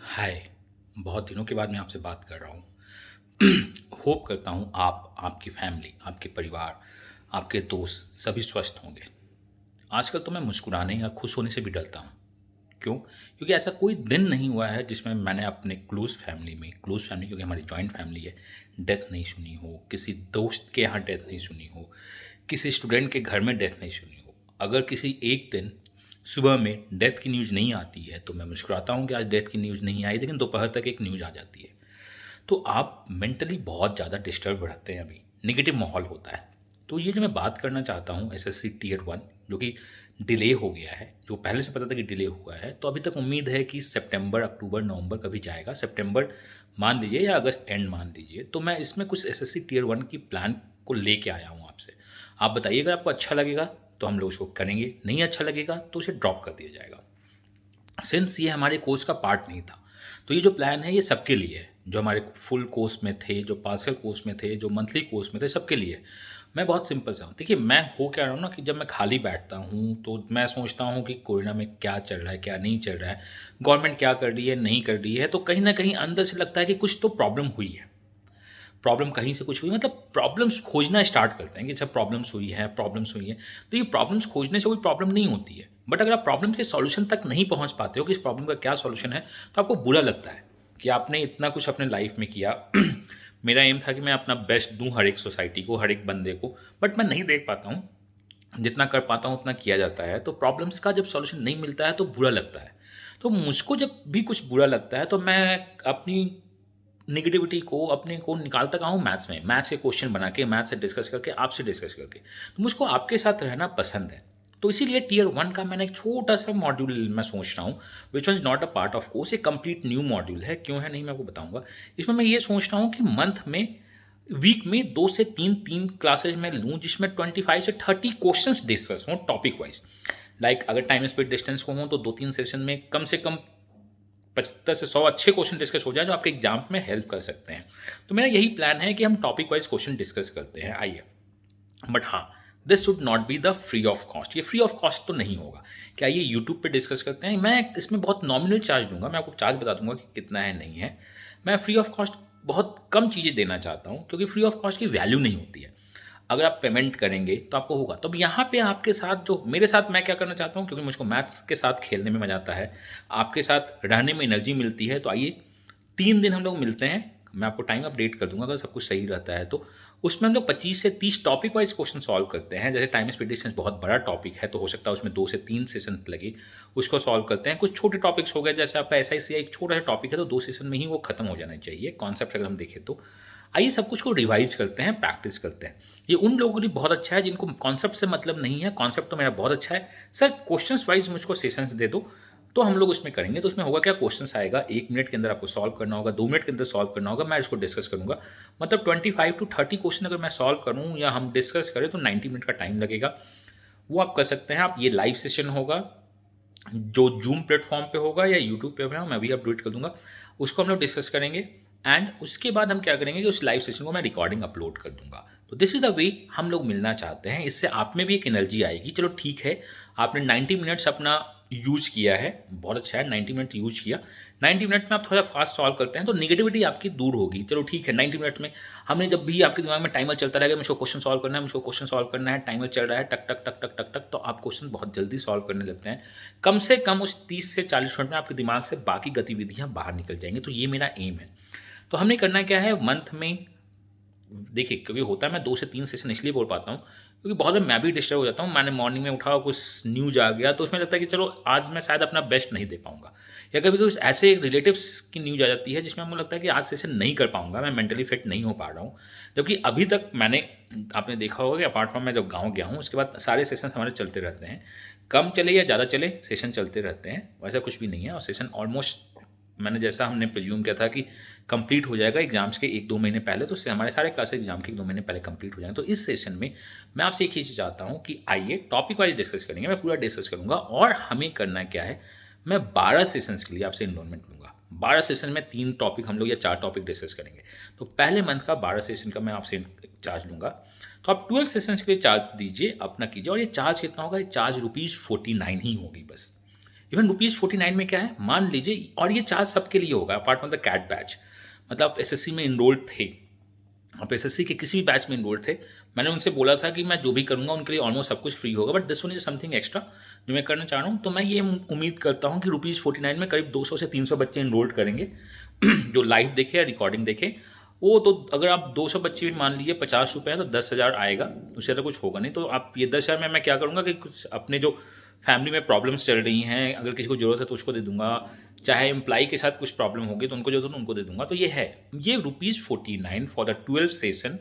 हाय। बहुत दिनों के बाद मैं आपसे बात कर रहा हूँ। होप करता हूँ आप, आपकी फैमिली, आपके परिवार, आपके दोस्त सभी स्वस्थ होंगे। आजकल तो मैं मुस्कुराने या खुश होने से भी डरता हूँ। क्यों? क्योंकि ऐसा कोई दिन नहीं हुआ है जिसमें मैंने अपने क्लोज़ फैमिली क्योंकि हमारी जॉइंट फैमिली है, डेथ नहीं सुनी हो, किसी दोस्त के यहाँ डेथ नहीं सुनी हो, किसी स्टूडेंट के घर में डेथ नहीं सुनी हो। अगर किसी एक दिन सुबह में डेथ की न्यूज़ नहीं आती है, तो मैं मुस्कुराता हूँ कि आज डेथ की न्यूज़ नहीं आई, लेकिन दोपहर तक एक न्यूज़ आ जाती है। तो आप मेंटली बहुत ज़्यादा डिस्टर्ब रहते हैं अभी, नेगेटिव माहौल होता है। तो ये जो मैं बात करना चाहता हूँ एसएससी टियर 1 जो कि डिले हो गया है, जो पहले से पता था कि डिले हुआ है, तो अभी तक उम्मीद है कि सितंबर, अक्टूबर, नवंबर कभी जाएगा। सितंबर मान लीजिए या अगस्त एंड मान लीजिए। तो मैं इसमें कुछ एसएससी टियर 1 की प्लान को लेके आया हूँ आपसे। आप बताइए अगर आपको अच्छा लगेगा तो हम लोग उसको करेंगे, नहीं अच्छा लगेगा तो उसे ड्रॉप कर दिया जाएगा। सिंस ये हमारे कोर्स का पार्ट नहीं था, तो ये जो प्लान है ये सबके लिए है, जो हमारे फुल कोर्स में थे, जो पार्शियल कोर्स में थे, जो मंथली कोर्स में थे, सबके लिए। मैं बहुत सिंपल सा हूँ। देखिए, मैं हो क्या रहा हूँ ना कि जब मैं खाली बैठता हूँ तो मैं सोचता हूँ कि कोरोना में क्या चल रहा है, क्या नहीं चल रहा है, गवर्नमेंट क्या कर रही है, नहीं कर रही है। तो कहीं न कहीं अंदर से लगता है कि कुछ तो प्रॉब्लम हुई है। प्रॉब्लम कहीं से कुछ हुई, मतलब प्रॉब्लम्स खोजना स्टार्ट करते हैं कि अच्छा प्रॉब्लम्स हुई है। तो ये प्रॉब्लम्स खोजने से कोई प्रॉब्लम नहीं होती है। बट अगर आप प्रॉब्लम के सॉल्यूशन तक नहीं पहुंच पाते हो कि इस प्रॉब्लम का क्या सॉल्यूशन है, तो आपको बुरा लगता है कि आपने इतना कुछ अपने लाइफ में किया। मेरा एम था कि मैं अपना बेस्ट दूं हर एक सोसाइटी को, हर एक बंदे को, बट मैं नहीं देख पाता हूँ। जितना कर पाता हूँ उतना किया जाता है। तो प्रॉब्लम्स का जब सॉल्यूशन नहीं मिलता है तो बुरा लगता है। तो मुझको जब भी कुछ बुरा लगता है तो मैं अपनी नेगेटिविटी को अपने को निकालता कहाँ हूँ, मैथ्स में। मैथ्स के क्वेश्चन बना के, मैथ्स से डिस्कस करके, आपसे डिस्कस करके। तो मुझको आपके साथ रहना पसंद है। तो इसीलिए टियर 1 का मैंने एक छोटा-सा मॉड्यूल मैं सोच रहा हूँ, which was not a part of course. एक कंप्लीट न्यू मॉड्यूल है। क्यों है नहीं मैं आपको बताऊँगा। इसमें मैं ये सोच रहा हूँ कि मंथ में, वीक में 2 से 3 क्लासेस मैं लूँ जिसमें 25 से 30 क्वेश्चंस डिस्कस हों टॉपिक वाइज़। लाइक अगर टाइम, स्पीड, डिस्टेंस को हों तो 2-3 सेशन में कम से कम 75 से 100 अच्छे क्वेश्चन डिस्कस हो जाए जो आपके एग्जाम में हेल्प कर सकते हैं। तो मेरा यही प्लान है कि हम टॉपिक वाइज क्वेश्चन डिस्कस करते हैं, आइए। बट हाँ, this should not be the free of cost. ये फ्री ऑफ कॉस्ट तो नहीं होगा। क्या ये यूट्यूब पे डिस्कस करते हैं? मैं इसमें बहुत नॉमिनल चार्ज दूंगा। मैं आपको चार्ज बता दूंगा कि कितना है, नहीं है। मैं फ्री ऑफ कॉस्ट बहुत कम चीज़ें देना चाहता हूँ क्योंकि फ्री ऑफ कॉस्ट की वैल्यू नहीं होती है। अगर आप पेमेंट करेंगे तो आपको होगा। तो अब यहाँ पे आपके साथ, जो मेरे साथ मैं क्या करना चाहता हूँ, क्योंकि मुझको मैथ्स के साथ खेलने में मज़ा आता है, आपके साथ रहने में एनर्जी मिलती है। तो आइए 3 दिन हम लोग मिलते हैं। मैं आपको टाइम अपडेट कर दूंगा अगर सब कुछ सही रहता है तो। उसमें हम लोग 25 से 30 टॉपिक वाइज क्वेश्चन सॉल्व करते हैं। जैसे टाइम स्पीड डिस्टेंस बहुत बड़ा टॉपिक है तो हो सकता है उसमें 2 से 3 सेशन लगे, उसको सॉल्व करते हैं। कुछ छोटे टॉपिक्स हो गए, जैसे आपका एसआईसीआई एक छोटा सा टॉपिक है तो 2 सेशन में ही वो खत्म हो जाना चाहिए, कॉन्सेप्ट अगर हम देखें तो। आइए सब कुछ को रिवाइज करते हैं, प्रैक्टिस करते हैं। ये उन लोगों के लिए बहुत अच्छा है जिनको कॉन्सेप्ट से मतलब नहीं है। कॉन्सेप्ट तो मेरा बहुत अच्छा है। सर क्वेश्चंस वाइज मुझको सेशंस दे दो तो हम लोग उसमें करेंगे। तो उसमें होगा क्या, क्वेश्चंस आएगा, 1 मिनट के अंदर आपको सॉल्व करना होगा, 2 मिनट के अंदर सॉल्व करना होगा, मैं इसको डिस्कस करूंगा। मतलब 25 टू 30 क्वेश्चन अगर मैं सॉल्व करूं या हम डिस्कस करें तो 90 मिनट का टाइम लगेगा। वो आप कर सकते हैं। आप, ये लाइव सेशन होगा जो जूम प्लेटफॉर्म पे होगा या यूट्यूब पे होगा, मैं अभी अपडेट कर दूंगा। उसको हम लोग डिस्कस करेंगे। एंड उसके बाद हम क्या करेंगे कि उस लाइव सेशन को मैं रिकॉर्डिंग अपलोड कर दूंगा। तो दिस इज द वे हम लोग मिलना चाहते हैं। इससे आप में भी एक एनर्जी आएगी। चलो ठीक है, आपने 90 मिनट्स अपना यूज किया है, बहुत अच्छा है, 90 मिनट यूज किया। 90 मिनट में आप थोड़ा फास्ट सॉल्व करते हैं तो निगेटिविटी आपकी दूर होगी। चलो ठीक है, 90 मिनट में हमने, जब भी आपके दिमाग में टाइमर चलता रहेगा, मुझको क्वेश्चन सॉल्व करना है, मुझको क्वेश्चन सॉल्व करना है, टाइमर चल रहा है, टक टक टक टक टक टक, तो आप क्वेश्चन बहुत जल्दी सॉल्व करने लगते हैं। कम से कम उस 30 से 40 मिनट में आपके दिमाग से बाकी गतिविधियां बाहर निकल जाएंगी। तो ये मेरा एम है। तो हमने करना क्या है मंथ में, देखिए क्योंकि होता है, मैं 2 से 3 सेशन इसलिए बोल पाता हूँ क्योंकि बहुत बार मैं भी डिस्टर्ब हो जाता हूँ। मैंने मॉर्निंग में उठा, कुछ न्यूज आ गया तो उसमें लगता है कि चलो आज मैं शायद अपना बेस्ट नहीं दे पाऊंगा, या कभी कभी ऐसे रिलेटिव्स की न्यूज आ जाती है जिसमें मुझे लगता है कि आज सेशन नहीं कर पाऊंगा, मैं मेंटली फिट नहीं हो पा रहा हूँ। जबकि अभी तक मैंने, आपने देखा होगा कि अपार्ट फ्रॉम मैं जब गाँव गया हूँ उसके बाद सारे सेशन हमारे चलते रहते हैं। कम चले या ज़्यादा चले, सेशन चलते रहते हैं, वैसा कुछ भी नहीं है। और सेशन ऑलमोस्ट, मैंने जैसा हमने प्रिज्यूम किया था कि कंप्लीट हो जाएगा एग्जाम्स के 1-2 महीने पहले, तो उससे हमारे सारे क्लासेस एग्जाम के 1-2 महीने पहले कंप्लीट हो जाएंगे। तो इस सेशन में मैं आपसे एक ही चीज़ चाहता हूँ कि आइए टॉपिक वाइज डिस्कस करेंगे। मैं पूरा डिस्कस करूँगा और हमें करना क्या है, मैं 12 सेशंस के लिए आपसे इन्रोलमेंट लूँगा। 12 सेशन में 3 टॉपिक हम लोग या 4 टॉपिक डिस्कस करेंगे। तो पहले मंथ का 12 सेशन का मैं आपसे चार्ज लूँगा। तो आप 12 सेशंस के लिए चार्ज दीजिए, अपना कीजिए। और ये चार्ज कितना होगा, ये चार्ज ₹49 ही होगी बस। इवन ₹49 में क्या है, मान लीजिए, और ये चार्ज सबके लिए होगा apart from the CAT batch. मतलब आप एसएससी में इनरोल्ड थे, आप एसएससी के किसी भी बैच में इनरोल्ड थे, मैंने उनसे बोला था कि मैं जो भी करूँगा उनके लिए ऑलमोस्ट सब कुछ फ्री होगा, but this one is something extra जो मैं करना चाह रहा हूँ। तो मैं ये उम्मीद करता हूँ कि ₹49 में करीब 200 से 300 बच्चे इनरोल्ड करेंगे जो लाइव देखे या रिकॉर्डिंग देखे। वो तो अगर आप 200 बच्चे भी मान लीजिए, ₹50 है तो 10,000 आएगा, उससे ज़्यादा कुछ होगा नहीं। तो आप ये 10,000 में मैं क्या करूँगा कि कुछ अपने जो फैमिली में प्रॉब्लम्स चल रही हैं, अगर किसी को ज़रूरत है तो उसको दे दूँगा, चाहे एम्प्लॉई के साथ कुछ प्रॉब्लम होगी तो उनको जो है उनको दे दूँगा। तो ये है, ये ₹49 फॉर द 12 सेशन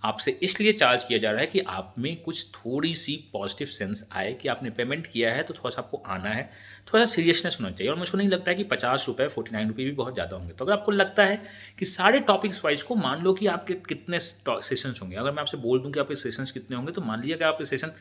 आपसे इसलिए चार्ज किया जा रहा है कि आप में कुछ थोड़ी-सी पॉजिटिव सेंस आए कि आपने पेमेंट किया है तो थोड़ा-सा आपको आना है, थोड़ा सीरियसनेस होना चाहिए। और मुझको नहीं लगता है कि ₹50 ₹49 भी बहुत ज़्यादा होंगे। तो अगर आपको लगता है कि सारे टॉपिक्स वाइज़ को मान लो कि आपके कितने सेशंस होंगे, अगर मैं आपसे बोल दूँ कि आपके सेशंस कितने होंगे, तो मान लीजिए कि आपके सेशन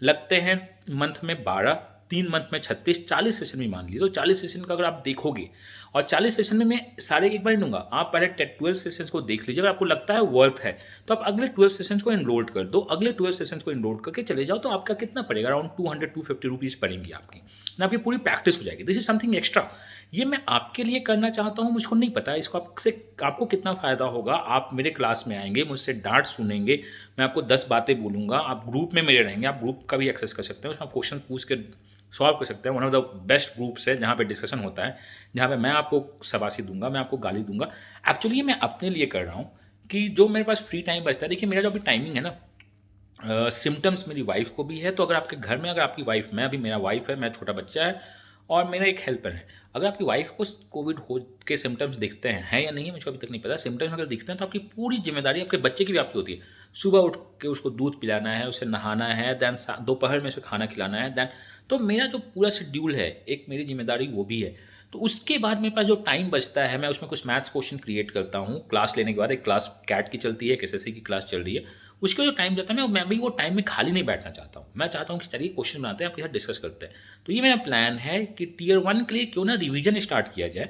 लगते हैं मंथ में 12, 3 मंथ में 36, 40 सेशन भी मान लीजिए। तो 40 सेशन का अगर आप देखोगे, और 40 सेशन में मैं सारे एक बार नहीं दूंगा, आप पहले 12 सेशंस को देख लीजिए। अगर आपको लगता है वर्थ है तो आप अगले 12 सेशंस को एनरोल कर दो, अगले 12 सेशंस को एनरोल करके चले जाओ। तो आपका कितना पड़ेगा, अराउंड 200-250 रुपीज़ पड़ेंगी आपकी, ना आपकी पूरी प्रैक्टिस हो जाएगी। दिस इज समथिंग एक्स्ट्रा, ये मैं आपके लिए करना चाहता हूँ। मुझको नहीं पता इसको आपको कितना फ़ायदा होगा। आप मेरे क्लास में आएंगे, मुझसे डांट सुनेंगे, मैं आपको 10 बातें बोलूँगा, आप ग्रुप में मेरे रहेंगे, आप ग्रुप का भी एक्सेस कर सकते हैं, उसमें आप क्वेश्चन पूछ के सॉल्व कर सकते हैं। One of the best groups है जहाँ पे डिस्कशन होता है, जहाँ पे मैं आपको शाबाशी दूंगा, मैं आपको गाली दूंगा। एक्चुअली ये मैं अपने लिए कर रहा हूँ कि जो मेरे पास फ्री टाइम बचता है, देखिए मेरा जो अभी टाइमिंग है ना, सिम्टम्स मेरी वाइफ को भी है। तो अगर आपके घर में, अगर आपकी वाइफ, मैं अभी, मेरा वाइफ है, मेरा छोटा बच्चा है और मेरा एक हेल्पर है, अगर आपकी वाइफ को कोविड हो के सिम्टम्स दिखते हैं या नहीं है, मुझे अभी तक नहीं पता। सिम्टम्स अगर दिखते हैं तो आपकी पूरी जिम्मेदारी आपके बच्चे की भी आपकी होती है। सुबह उठ के उसको दूध पिलाना है, उसे नहाना है, देन दोपहर में उसे खाना खिलाना है, देन तो मेरा जो पूरा शेड्यूल है, एक मेरी जिम्मेदारी वो भी है। तो उसके बाद मेरे पास जो टाइम बचता है, मैं उसमें कुछ मैथ्स क्वेश्चन क्रिएट करता हूँ। क्लास लेने के बाद एक क्लास कैट की चलती है, एक एसएससी की क्लास चल रही है, उसका जो टाइम जाता है, मैं भी वो टाइम में खाली नहीं बैठना चाहता हूँ। मैं चाहता हूँ कि चलिए क्वेश्चन बनाते हैं, आपके साथ डिस्कस करते हैं। तो ये मेरा प्लान है कि टियर 1 के लिए क्यों ना रिवीजन स्टार्ट किया जाए।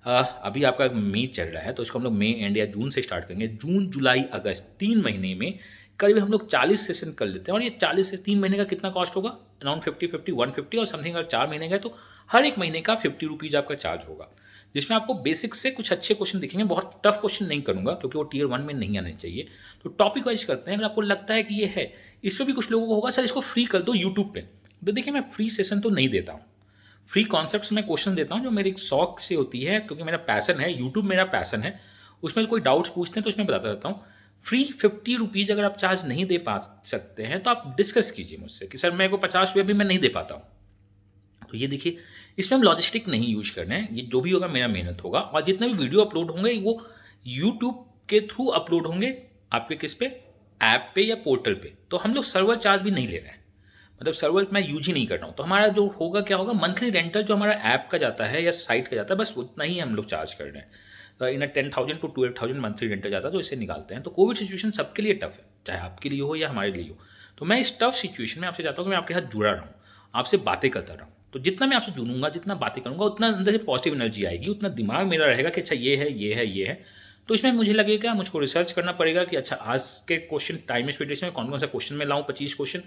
अभी आपका मई चल रहा है तो इसको हम लोग मई एंड या जून से स्टार्ट करेंगे। जून, जुलाई, अगस्त 3 महीने में करीब हम लोग 40 सेशन कर लेते हैं। और ये 40 से 3 महीने का कितना कॉस्ट होगा, अराउंड 50, 150 और समथिंग। अगर 4 महीने का तो हर एक महीने का 50 रुपीज़ आपका चार्ज होगा, जिसमें आपको बेसिक से कुछ अच्छे क्वेश्चन दिखेंगे। बहुत टफ क्वेश्चन नहीं करूँगा क्योंकि वो टियर 1 में नहीं आने चाहिए। तो टॉपिक वाइज करते हैं। अगर आपको लगता है कि ये है, इसमें भी कुछ लोगों को होगा सर इसको फ्री कर दो यूट्यूब पे, तो देखिए मैं फ्री सेशन तो नहीं देता हूँ। फ्री कॉन्सेप्ट्स में क्वेश्चन देता हूँ जो मेरे शौक से होती है, क्योंकि मेरा पैसन है, यूट्यूब मेरा पैसन है। उसमें कोई डाउट्स पूछते हैं तो उसमें बताता रहता हूँ। फ्री 50 रुपीज़ अगर आप चार्ज नहीं दे पा सकते हैं तो आप डिस्कस कीजिए मुझसे कि सर मेरे को 50 रुपये भी मैं नहीं दे पाता हूँ। तो ये देखिए, इसमें हम लॉजिस्टिक नहीं यूज करना है। ये जो भी होगा मेरा मेहनत होगा, और जितने भी वीडियो अपलोड होंगे वो यूट्यूब के थ्रू अपलोड होंगे आपके किस पे, ऐप पे या पोर्टल पे। तो हम लोग सर्वर चार्ज भी नहीं ले रहे हैं, मतलब सर्वर मैं यूज ही नहीं कर रहा हूँ। तो हमारा जो होगा क्या होगा, मंथली रेंटल जो हमारा ऐप का जाता है या साइट का जाता है, बस उतना ही हम लोग चार्ज कर रहे हैं। तो इन 10,000 टू 12,000 मंथली रेंटल जाता है, तो इसे निकालते हैं। तो कोविड सिचुएशन सबके लिए टफ है, चाहे आपके लिए हो या हमारे लिए हो। तो मैं इस टफ सिचुएशन में आपसे चाहता हूँ कि मैं आपके साथ जुड़ा रहूँ, आपसे बातें करता रहूँ। तो जितना मैं आपसे जुड़ूंगा, जितना बातें करूँगा, उतना अंदर से पॉजिटिव एनर्जी आएगी, उतना दिमाग मेरा रहेगा कि अच्छा ये है, ये है, ये है। तो इसमें मुझे लगेगा, मुझको रिसर्च करना पड़ेगा कि अच्छा आज के क्वेश्चन टाइम एक्सपेक्टेशन में कौन कौन सा क्वेश्चन में लाऊं, 25 क्वेश्चन,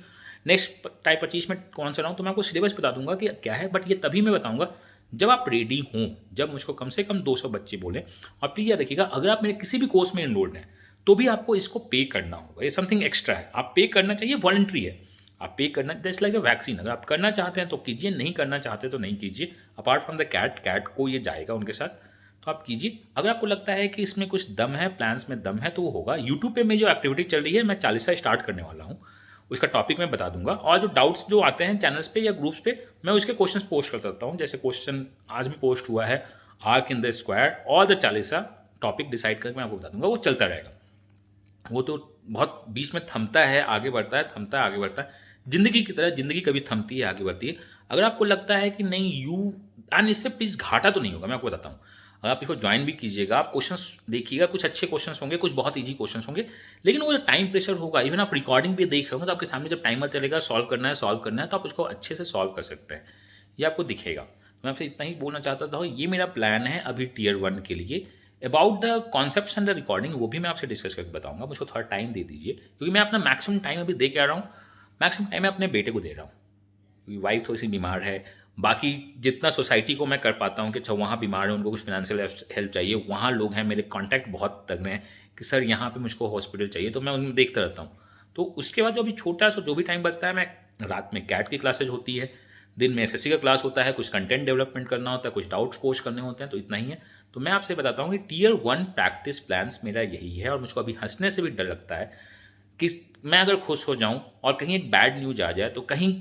नेक्स्ट टाइप 25 में कौन सा लाऊं। तो मैं आपको सिलेबस बता दूंगा कि क्या है, बट ये तभी मैं बताऊंगा जब आप रेडी हों, जब मुझको कम से कम 200 बच्चे बोले। और प्लीज याद रखिएगा, अगर आप मेरे किसी भी कोर्स में इनरोल्ड हैं तो भी आपको इसको पे करना होगा। ये समथिंग एक्स्ट्रा है, आप पे करना चाहिए, वॉलंटरी है। आप पे करना, जस्ट लाइक अ वैक्सीन, अगर आप करना चाहते हैं तो कीजिए, नहीं करना चाहते तो नहीं कीजिए। अपार्ट फ्रॉम द कैट को ये जाएगा उनके साथ, तो आप कीजिए। अगर आपको लगता है कि इसमें कुछ दम है, प्लान्स में दम है, तो वो होगा। यूट्यूब पे मेरी जो एक्टिविटी चल रही है, मैं 40 स्टार्ट करने वाला हूँ, उसका टॉपिक मैं बता दूंगा। और जो डाउट्स जो आते हैं चैनल्स पे या ग्रुप्स पे, मैं उसके क्वेश्चंस पोस्ट कर सकता हूँ। जैसे क्वेश्चन आज भी पोस्ट हुआ है, आर्क इन द स्क्वायर और द 40 टॉपिक डिसाइड करके मैं आपको बता दूंगा, वो चलता रहेगा। वो तो बहुत बीच में थमता है, आगे बढ़ता है, थमता है, आगे बढ़ता है। जिंदगी की तरह जिंदगी कभी थमती है, आगे बढ़ती है। अगर आपको लगता है कि नहीं एंड इससे प्लीज़ घाटा तो नहीं होगा, मैं आपको बताता हूँ। अगर आप इसको ज्वाइन भी कीजिएगा, आप क्वेश्चंस देखिएगा, कुछ अच्छे क्वेश्चंस होंगे, कुछ बहुत इजी क्वेश्चंस होंगे, लेकिन वो जो टाइम प्रेशर होगा, इवन आप रिकॉर्डिंग भी देख रहे होंगे तो आपके सामने जब टाइमर चलेगा, सॉल्व करना है तो आप उसको अच्छे से सॉल्व कर सकते हैं, ये आपको दिखेगा। मैं आपसे इतना ही बोलना चाहता था, ये मेरा प्लान है अभी टियर 1 के लिए। About the concepts and the recording वो भी मैं आपसे डिस्कस करके बताऊंगा। मुझको थोड़ा टाइम दे दीजिए, क्योंकि मैं अपना मैक्सिमम टाइम अभी दे के आ रहा हूँ। मैक्सिमम टाइम मैं अपने बेटे को दे रहा हूँ, क्योंकि वाइफ थोड़ी सी बीमार है, बाकी जितना सोसाइटी को मैं कर पाता हूँ कि अच्छा वहाँ बीमार हैं, उनको कुछ फिनेंशियल हेल्प चाहिए, वहाँ लोग हैं, मेरे कॉन्टैक्ट बहुत तगड़े हैं कि सर यहाँ पे मुझको हॉस्पिटल चाहिए, तो मैं उनमें देखता रहता हूँ। तो उसके बाद जो अभी छोटा सा जो भी टाइम बचता है, मैं रात में कैट की क्लासेज होती है, दिन में एसएससी का क्लास होता है, कुछ कंटेंट डेवलपमेंट करना होता है, कुछ डाउट्स पोस्ट करने होते हैं, तो इतना ही है। तो मैं आपसे बताता हूँ कि टियर 1 प्रैक्टिस प्लान्स मेरा यही है, और मुझको अभी हंसने से भी डर लगता है कि मैं अगर खुश हो जाऊँ और कहीं एक बैड न्यूज़ आ जाए तो कहीं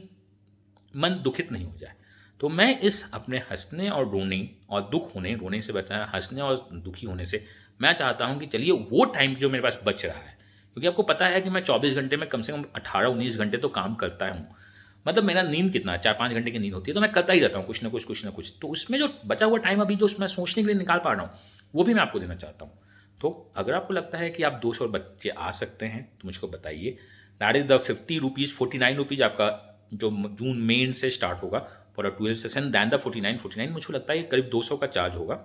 मन दुखित नहीं हो जाए। तो मैं इस अपने हँसने और रोने और दुःख होने, रोने से बचना है, हँसने और दुखी होने से मैं चाहता हूँ कि चलिए वो टाइम जो मेरे पास बच रहा है, क्योंकि आपको पता है कि मैं 24 घंटे में कम से कम 18-19 घंटे तो काम करता हूँ। मतलब मेरा नींद कितना है, 4-5 घंटे की नींद होती है, तो मैं करता ही रहता हूँ कुछ ना कुछ, कुछ ना कुछ। तो उसमें जो बचा हुआ टाइम अभी जो मैं सोचने के लिए निकाल पा रहा हूँ, वो भी मैं आपको देना चाहता हूँ। तो अगर आपको लगता है कि आप 200 और बच्चे आ सकते हैं, तो मुझको बताइए। That is the 50 rupees, 49 rupees आपका जो जून मेन से स्टार्ट होगा for a 12 session, then the 49 मुझको लगता है करीब 200 का चार्ज होगा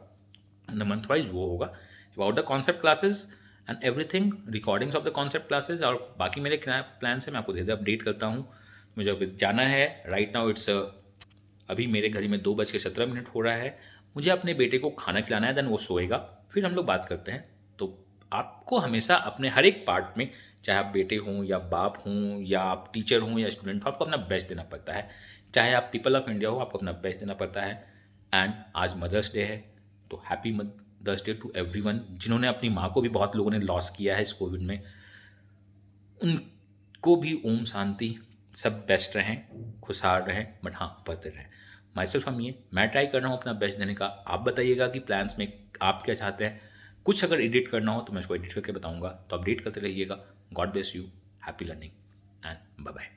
एंड मंथ वाइज वो होगा about the concept classes and everything, recordings of the concept classes, और बाकी मेरे प्लान से मैं आपको धीरे धीरे अपडेट करता हूँ। मुझे अभी जाना है, राइट नाउ इट्स अभी मेरे घड़ी में 2:17 हो रहा है। मुझे अपने बेटे को खाना खिलाना है, देन वो सोएगा, फिर हम लोग बात करते हैं। तो आपको हमेशा अपने हर एक पार्ट में, चाहे आप बेटे हों या बाप हों या आप टीचर हों या स्टूडेंट हो, आपको अपना बेस्ट देना पड़ता है। चाहे आप पीपल ऑफ इंडिया हो, आपको अपना बेस्ट देना पड़ता है। एंड आज मदर्स डे है, तो happy mother's day to everyone. जिन्होंने अपनी माँ को भी बहुत लोगों ने लॉस किया है इस कोविड में, उनको भी ओम शांति, सब बेस्ट रहें, खुशहाल रहें, बट हाँ पढ़ते रहें। माई सेल्फ हम ये मैं ट्राई कर रहा हूँ अपना बेस्ट देने का। आप बताइएगा कि प्लान्स में आप क्या चाहते हैं। कुछ अगर एडिट करना हो तो मैं उसको एडिट करके बताऊँगा, तो अपडेट करते रहिएगा। God bless you, happy learning and bye bye.